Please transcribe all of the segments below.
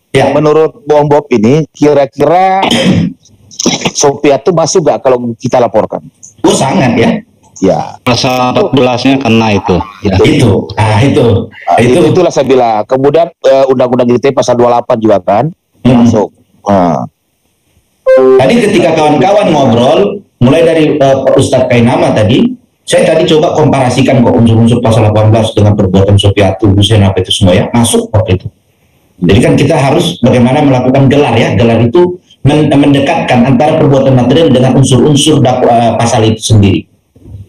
Ya. Menurut Bang Bob ini, kira-kira Sophia itu masuk gak kalau kita laporkan? Oh sangat ya. Ya. Pasal 14-nya kena itu. Ya. Itulah saya bilang. Kemudian Undang-Undang ITE pasal 28 juga kan masuk. Tadi ketika kawan-kawan ngobrol, mulai dari Pak Ustadz Kainama tadi, saya tadi coba komparasikan kok unsur-unsur pasal 18 dengan perbuatan Sofiatul, Hussein apa itu semua ya, masuk waktu itu. Jadi kan kita harus bagaimana melakukan gelar ya, gelar itu mendekatkan antara perbuatan material dengan unsur-unsur pasal itu sendiri.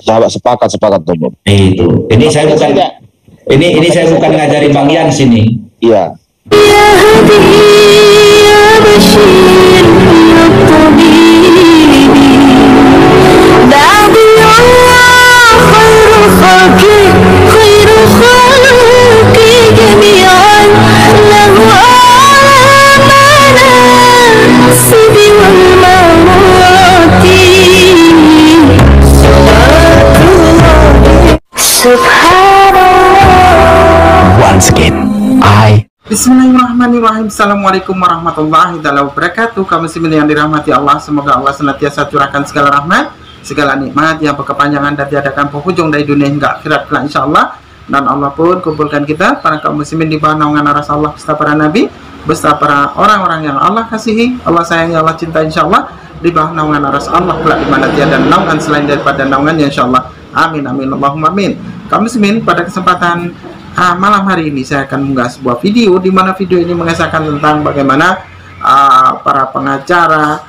Sahabat sepakat Tom. Itu. Ini saya bukan ini saya bukan ngajarin Bang Yan sini. Iya. Once again, Bismillahirrahmanirrahim. Assalamualaikum warahmatullahi wabarakatuh. Kaum muslimin yang dirahmati Allah, semoga Allah senantiasa curahkan segala rahmat, segala nikmat yang berkepanjangan dan tiadakan penghujung dari dunia hingga akhirat kelak insyaallah. Dan Allah pun kumpulkan kita para kaum muslimin di bawah naungan aras Allah beserta para nabi, beserta para orang-orang yang Allah kasihi, Allah sayangi, Allah cinta insyaallah, di bawah naungan aras Allah kelak di mana tiada naungan selain daripada naungannya insyaallah. Amin amin Allahumma amin. Kaum muslimin, pada kesempatan malam hari ini saya akan mengunggah sebuah video di mana video ini mengisahkan tentang bagaimana para pengacara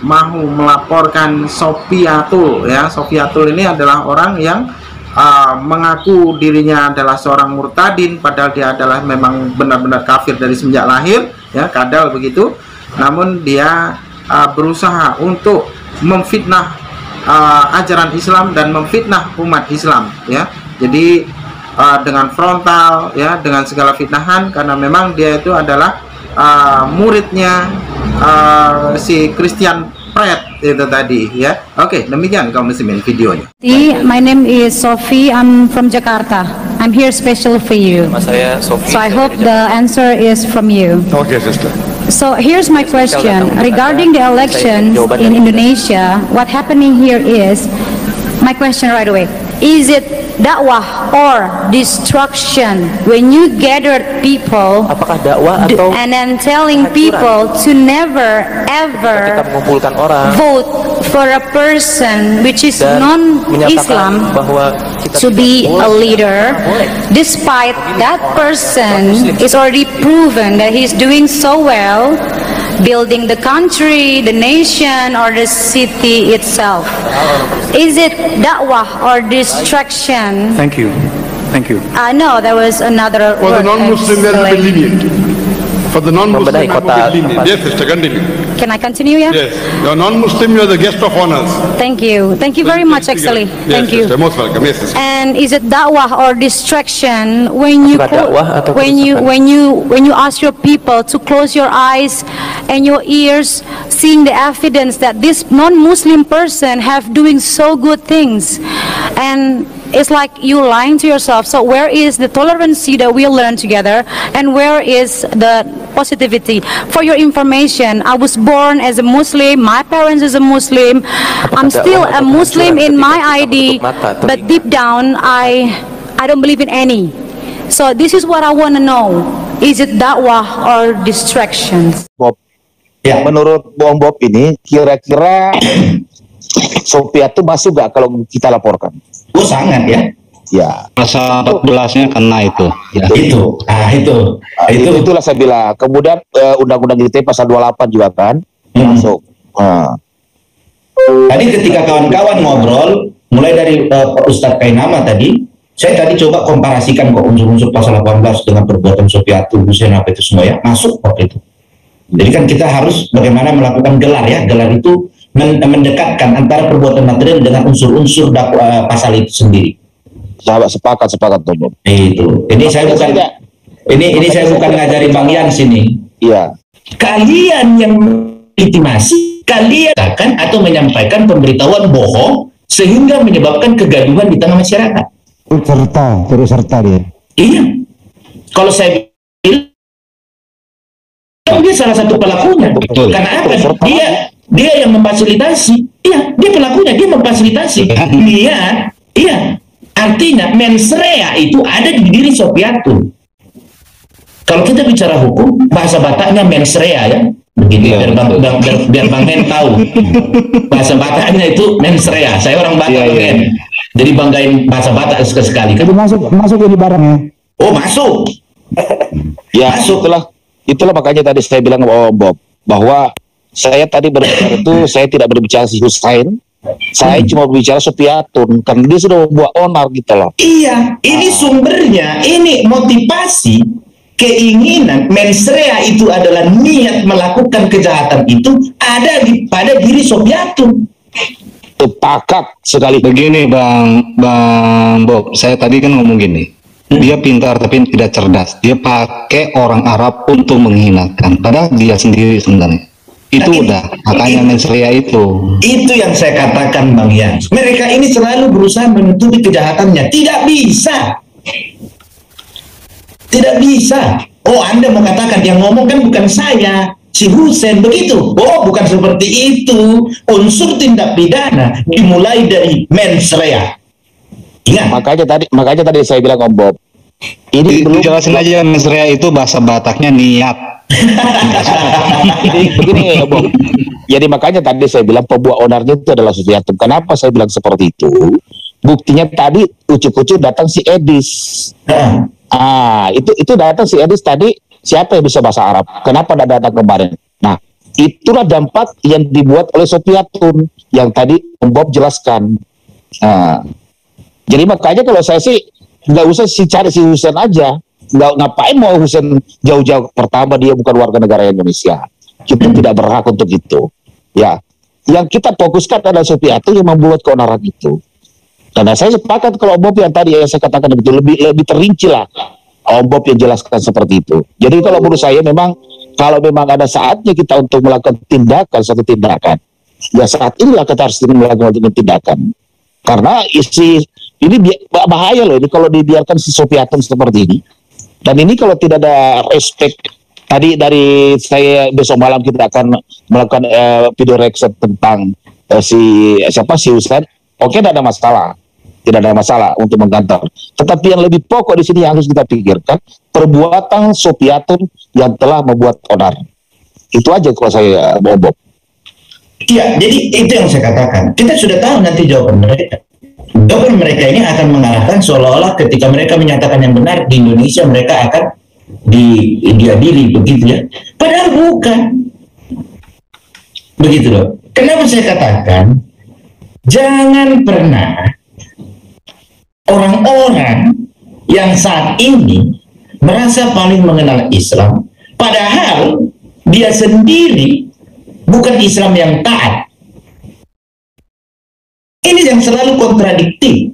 mau melaporkan Sofiatul ya. Sofiatul ini adalah orang yang mengaku dirinya adalah seorang murtadin, padahal dia adalah memang benar-benar kafir dari semenjak lahir ya, kadal begitu. Namun dia berusaha untuk memfitnah ajaran Islam dan memfitnah umat Islam ya. Jadi dengan frontal ya, dengan segala fitnahan, karena memang dia itu adalah muridnya si Christian Pret itu tadi ya. Oke, demikian kaum muslimin videonya. My name is Sophie. I'm from Jakarta. I'm here special for you. Saya Sophie. So I hope the answer is from you. Okay, sister. So here's my question regarding the election in Indonesia. What happening here is my question right away. Is it dakwah or destruction when you gathered people Apakah dakwah atau and then telling people to never ever ketika mengumpulkan orang vote for a person which is dan non-Islam bahwa kita to be a leader, despite that person is already proven that he's doing so well, building the country, the nation, or the city itself? Is it da'wah or distraction? Thank you. Thank you. No, there was another For the word. non-Muslim, there will be lenient. For the non-Muslim, Membenahi I will kota be lenient. tempat. Yes, sister, continue. Can I continue? Yeah. Yes. You're non-Muslim, you're the guest of honors. Thank you. Thank you very much, actually. Yes, Thank you. sister, most welcome. Yes, sister. And is it da'wah or distraction when you Apakah dakwah atau when you ask your people to close your eyes and your ears, seeing the evidence that this non-Muslim person have doing so good things, and it's like you lying to yourself. So where is the tolerancy that we learn together, and where is the positivity? For your information, I was born as a Muslim, my parents is a Muslim, I'm still a Muslim in my ID, but deep down I don't believe in any. So this is what I want to know. Is it dakwah or distractions? Bob. Ya. Menurut Bang Bob ini, kira-kira Sophia itu masuk gak kalau kita laporkan? Oh sangat ya. Ya. Pasal 14-nya kena itu. Ya. Itulah saya bilang. Kemudian Undang-Undang ITE pasal 28 juga kan masuk. Tadi ketika kawan-kawan ngobrol, mulai dari Pak Ustadz Kainama tadi, saya tadi coba komparasikan kok unsur-unsur pasal 18 dengan perbuatan Sofiatul, Hussein apa itu semua ya, masuk waktu itu. Jadi kan kita harus bagaimana melakukan gelar ya, gelar itu mendekatkan antara perbuatan material dengan unsur-unsur pasal itu sendiri. Sahabat sepakat Tom. Itu. Ini saya bukan ngajarin Bang Yan sini. Iya. Kalian yang legitimasi, kalian akan atau menyampaikan pemberitahuan bohong sehingga menyebabkan kegaduhan di tengah masyarakat. Turut serta dia. Iya. Kalau saya salah satu pelakunya. Betul. Karena apa? Dia yang memfasilitasi. Iya, dia pelakunya, dia memfasilitasi. Niat, iya. Artinya mens rea itu ada di diri Sofiatun. Kalau kita bicara hukum, bahasa Bataknya mens rea ya. Begitu Iya, biar Bang Men tahu. Bahasa Bataknya itu mens rea. Saya orang Batak, Iya, Bang iya. Men. Jadi banggain bahasa Batak sekali. Jadi masuk ini barangnya. Oh, masuk. Ya, Masuk. itulah makanya tadi saya bilang Bob bahwa saya tadi berbicara itu saya tidak berbicara si Hussein, saya cuma berbicara Sofiatun karena dia sudah membuat onar gitu loh. Iya, ini sumbernya, ini motivasi, keinginan, mens rea itu adalah niat melakukan kejahatan itu ada pada diri Sofiatun. Tepakat sekali. Begini Bang Bob, saya tadi kan ngomong gini, dia pintar tapi tidak cerdas. Dia pakai orang Arab untuk menghinakan, padahal dia sendiri sebenarnya. Itu Nah, udah, makanya mens rea itu. Itu yang saya katakan Bang Yan. Mereka ini selalu berusaha menutupi kejahatannya. Tidak bisa. Tidak bisa. Oh, Anda mengatakan yang ngomong kan bukan saya, si Hussein, begitu. Oh, bukan seperti itu. Unsur tindak pidana dimulai dari mens rea. Ingat. Makanya tadi saya bilang Om Bob. Ini belum Jelasin aja mens rea itu bahasa Bataknya niat. begini ya Bob. Jadi makanya tadi saya bilang pembuat onarnya itu adalah Sofiatun. Kenapa saya bilang seperti itu? Buktinya tadi ucuk-ucuk datang si Edis. Itu datang si Edis tadi. Siapa yang bisa bahasa Arab? Kenapa tidak datang kemarin? Nah, itulah dampak yang dibuat oleh Sofiatun yang tadi Om Bob jelaskan. Jadi makanya kalau saya sih nggak usah cari si Hussein aja. Nggak, ngapain mau Hussein jauh-jauh? Pertama dia bukan warga negara Indonesia. Kita tidak berhak untuk itu. Ya, yang kita fokuskan adalah Sofiatun yang membuat keonaran itu. Karena saya sepakat kalau Om Bob yang tadi yang saya katakan itu lebih terinci lah. Om Bob yang jelaskan seperti itu. Jadi kalau menurut saya memang kalau memang ada saatnya kita untuk melakukan satu tindakan, ya saat inilah kita harus melakukan tindakan. Karena ini bahaya loh ini kalau dibiarkan si Sofiatun seperti ini. Dan ini kalau tidak ada respect tadi dari saya besok malam kita akan melakukan video reaction tentang si Hussein. Oke, tidak ada masalah untuk menggantar. Tetapi yang lebih pokok di sini yang harus kita pikirkan perbuatan Sofiatun yang telah membuat onar. Itu aja kalau saya Bob. Iya, jadi itu yang saya katakan. Kita sudah tahu nanti jawaban mereka. Jawaban mereka ini akan mengarahkan seolah-olah ketika mereka menyatakan yang benar di Indonesia mereka akan diadili begitu ya. Padahal bukan. Begitu loh. Kenapa saya katakan jangan pernah orang-orang yang saat ini merasa paling mengenal Islam, padahal dia sendiri bukan Islam yang taat. Ini yang selalu kontradiktif.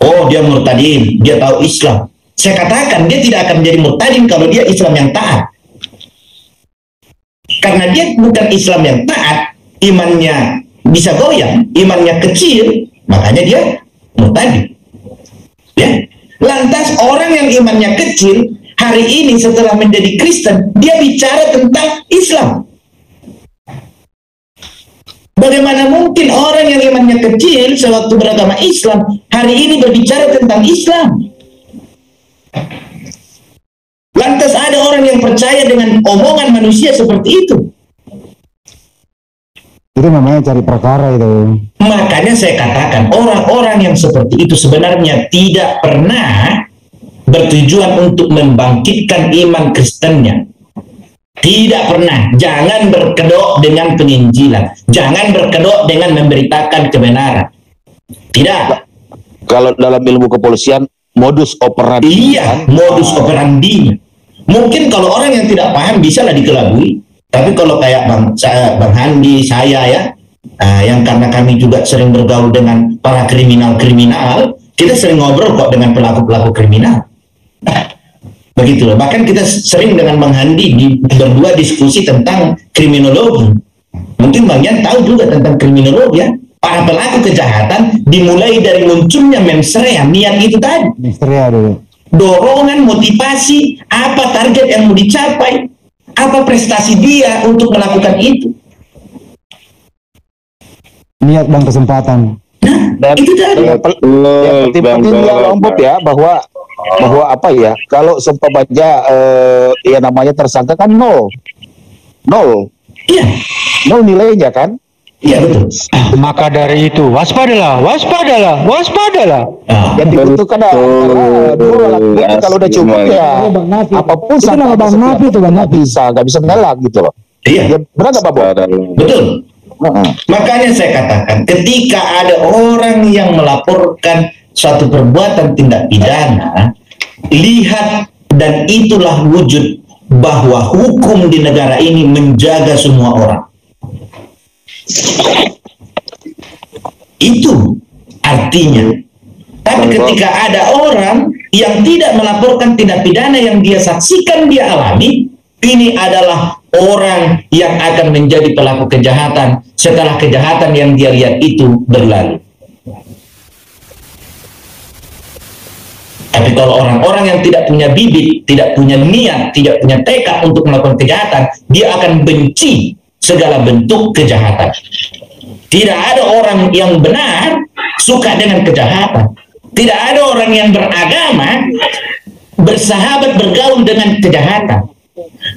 Oh, dia murtadin, dia tahu Islam. Saya katakan dia tidak akan menjadi murtadin kalau dia Islam yang taat. Karena dia bukan Islam yang taat, imannya bisa goyang, imannya kecil, makanya dia murtadin. Ya, lantas orang yang imannya kecil hari ini setelah menjadi Kristen dia bicara tentang Islam. Bagaimana mungkin orang yang imannya kecil sewaktu beragama Islam hari ini berbicara tentang Islam? Lantas ada orang yang percaya dengan omongan manusia seperti itu. Itu namanya cari perkara itu. Makanya saya katakan orang-orang yang seperti itu sebenarnya tidak pernah bertujuan untuk membangkitkan iman Kristennya. Tidak pernah. Jangan berkedok dengan penginjilan. Jangan berkedok dengan memberitakan kebenaran. Tidak. Kalau dalam ilmu kepolisian modus operandi. Iya, modus operandinya. Mungkin kalau orang yang tidak paham bisalah dikelabui. Tapi kalau kayak Bang Handi, saya ya, yang karena kami juga sering bergaul dengan para kriminal-kriminal, kita sering ngobrol kok dengan pelaku-pelaku kriminal. Begitu loh. Bahkan kita sering dengan Bang Handi berdua diskusi tentang kriminologi. Mungkin Bang Yan tahu juga tentang kriminologi ya. Para pelaku kejahatan dimulai dari munculnya mens rea, niat itu tadi. Mens rea dulu. Dorongan, motivasi, apa target yang mau dicapai. Apa prestasi dia untuk melakukan itu? Niat dan kesempatan. Dan Itu tadi. yang penting dia lombok ya, bahwa apa ya, kalau seumpamanya ya namanya tersangka kan nol Iya, nilainya kan. iya betul. Maka dari itu waspadalah. Ah, Yang dibutuhkan adalah dua alat bukti. Kalau udah cukup ya apapun Itu nama Bang Nafi itu, Bang Nafi. nggak bisa ngelak gitu loh. iya, Ya benar nggak Pak Bob? betul. Makanya saya katakan, ketika ada orang yang melaporkan suatu perbuatan tindak pidana, lihat, dan itulah wujud bahwa hukum di negara ini menjaga semua orang. Itu artinya. Tapi ketika ada orang yang tidak melaporkan tindak pidana yang dia saksikan dia alami, ini adalah orang yang akan menjadi pelaku kejahatan setelah kejahatan yang dia lihat itu berlalu. Tapi kalau orang-orang yang tidak punya bibit, tidak punya niat, tidak punya tekad untuk melakukan kejahatan, dia akan benci segala bentuk kejahatan. Tidak ada orang yang benar suka dengan kejahatan. Tidak ada orang yang beragama bersahabat bergaul dengan kejahatan.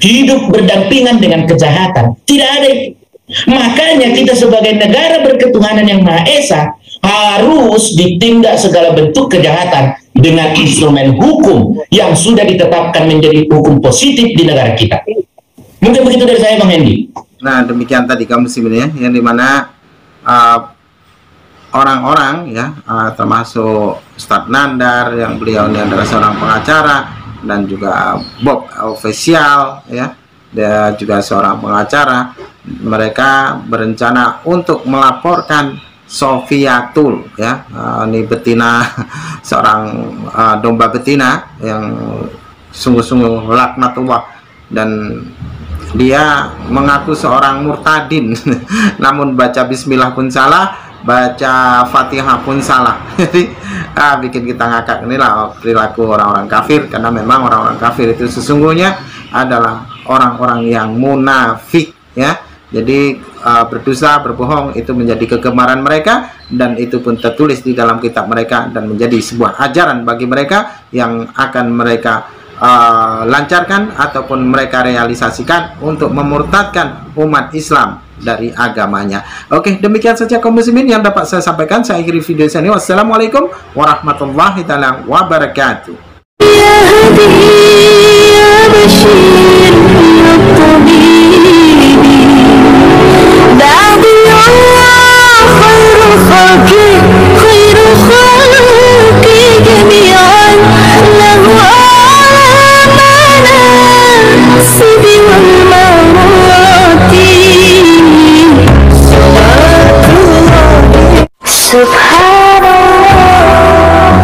Hidup berdampingan dengan kejahatan. Tidak ada itu. Makanya kita sebagai negara berketuhanan yang Maha Esa harus ditindak segala bentuk kejahatan dengan instrumen hukum yang sudah ditetapkan menjadi hukum positif di negara kita. Mungkin begitu dari saya, Bang Hendy. Nah, demikian tadi kamu ya, yang dimana orang-orang ya, termasuk Ustadz Nandar yang beliau ini adalah seorang pengacara, dan juga Bob official ya, dia juga seorang pengacara. Mereka berencana untuk melaporkan Sofiatul ya, ini betina, seorang domba betina yang sungguh-sungguh laknatullah, dan dia mengaku seorang murtadin namun baca bismillah pun salah, baca fatihah pun salah. Jadi bikin kita ngakak. Inilah perilaku orang-orang kafir, karena memang orang-orang kafir itu sesungguhnya adalah orang-orang yang munafik ya. Jadi berdosa, berbohong itu menjadi kegemaran mereka, dan itu pun tertulis di dalam kitab mereka dan menjadi sebuah ajaran bagi mereka yang akan mereka lancarkan ataupun mereka realisasikan untuk memurtadkan umat Islam dari agamanya. Oke, demikian saja kaum muslimin yang dapat saya sampaikan. Saya akhiri video ini. Wassalamualaikum warahmatullahi wabarakatuh.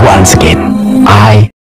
Once again,